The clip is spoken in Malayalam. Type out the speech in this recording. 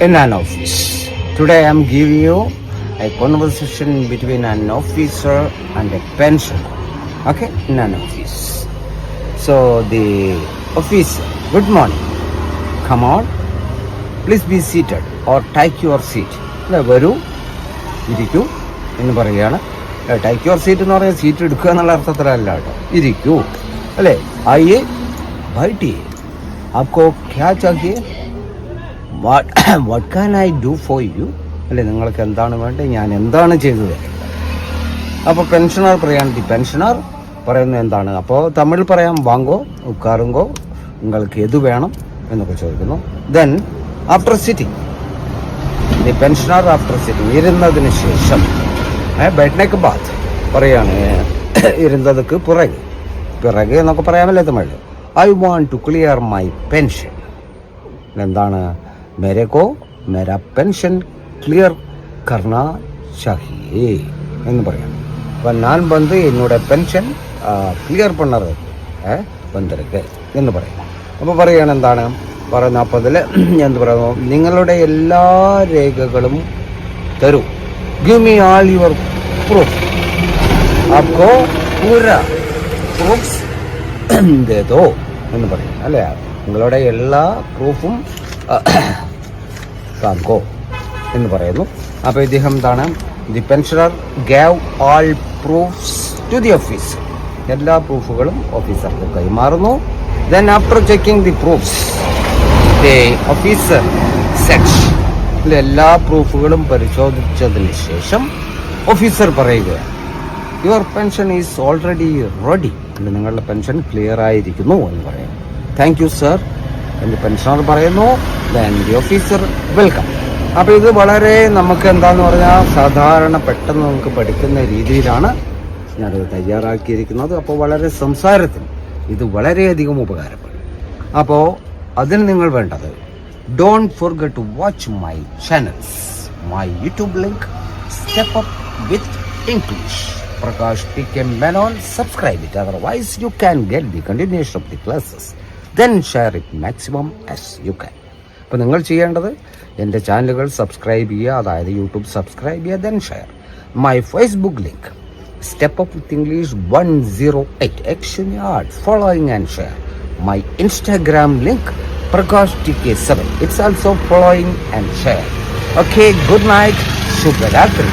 in an office. Today I am giving you a conversation between an officer and a pensioner. Okay, in an office. So the officer, good morning. Come on, please be seated or take your seat. വരൂ, ഇരിക്കൂ എന്ന് പറയുകയാണ്. ടേക്ക് യുവർ സീറ്റ് എന്ന് പറഞ്ഞാൽ സീറ്റ് എടുക്കുക എന്നുള്ള അർത്ഥത്തിലല്ല കേട്ടോ. ഇരിക്കൂ അല്ലേ. ആയിയെ ബൈഠിയെ, ആപ്കോ ക്യാ ചാഹിയെ, what can I do for you അല്ലേ. നിങ്ങൾക്ക് എന്താണ് വേണ്ടത്, ഞാൻ എന്താണ് ചെയ്തു തരുന്നത്. അപ്പോൾ പെൻഷനർ പറയാണ്, ദി പെൻഷനർ പറയുന്നത് എന്താണ്. അപ്പോൾ തമിഴ് പറയാം, വാങ്കോ ഉക്കാറുങ്കോ, നിങ്ങൾക്ക് എത് വേണം എന്നൊക്കെ ചോദിക്കുന്നു. Then after sitting, the pensioner after sitting, ഇരുന്നതിന് ശേഷം ബെഡ്നേക്ക് ബാത്ത് പറയാണ്, ഇരുന്നതുക്ക് പിറകെ എന്നൊക്കെ പറയാമല്ലേ Tamil. I want to clear my pension. എന്താണ്, മേരേക്കോ മേരാ പെൻഷൻ ക്ലിയർ കർണ ചാഹിയേ എന്ന് പറയാം. അപ്പം ഞാൻ വന്ന് എന്നോட പെൻഷൻ ക്ലിയർ പണ്ണത് വന്നിരിക്കെ എന്ന് പറയും. അപ്പോൾ പറയുകയാണ് എന്താണ് പറയുന്നത്. അപ്പോൾ അതിൽ എന്ത് പറയുന്നു, നിങ്ങളുടെ എല്ലാ രേഖകളും തരൂ. Give me all your proof. ആപ്കോ പൂരാ പ്രൂഫ്സ് ദേ ദോ എന്ന് പറയും അല്ലേ. നിങ്ങളുടെ എല്ലാ പ്രൂഫും കാങ്കോ എന്ന് പറയുന്നു. അപ്പോൾ ഇദ്ദേഹം എന്താണ്, the pensioner gave all proofs to the officer. എല്ലാ പ്രൂഫുകളും ഓഫീസർക്ക് കൈമാറുന്നു. Then after checking the proofs, the officer സെറ്റ്സ്, എല്ലാ പ്രൂഫുകളും പരിശോധിച്ചതിന് ശേഷം ഓഫീസർ പറയുകയാണ്, your pension is already ready. നിങ്ങളുടെ പെൻഷൻ ക്ലിയർ ആയിരിക്കുന്നു എന്ന് പറയും. താങ്ക് യു സർ എന്ന് പെൻഷനർ പറയുന്നു. Then the officer welcome. അപ്പോൾ ഇത് വളരെ നമുക്ക് എന്താന്ന് പറഞ്ഞാൽ സാധാരണ പെട്ടെന്ന് നമുക്ക് പഠിക്കുന്ന രീതിയിലാണ് ഞാനത് തയ്യാറാക്കിയിരിക്കുന്നത്. അപ്പോൾ വളരെ സംസാരത്തിന് ഇത് വളരെയധികം ഉപകാരപ്പെടും. അപ്പോൾ അതിന് നിങ്ങൾ വേണ്ടത്, don't forget to watch my channels, my YouTube link, Step Up with English, Prakash PK Menon. Subscribe it, otherwise you can get the continuation of the classes. Then share it maximum as you can. അപ്പോൾ നിങ്ങൾ ചെയ്യേണ്ടത് എൻ്റെ ചാനലുകൾ സബ്സ്ക്രൈബ് ചെയ്യുക, അതായത് യൂട്യൂബ് സബ്സ്ക്രൈബ് ചെയ്യുക, then share. My Facebook link step up with English 108, action yard, following and share. My Instagram link Prakash TK7, it's also following and share. Okay, good night, Shubha Ratri.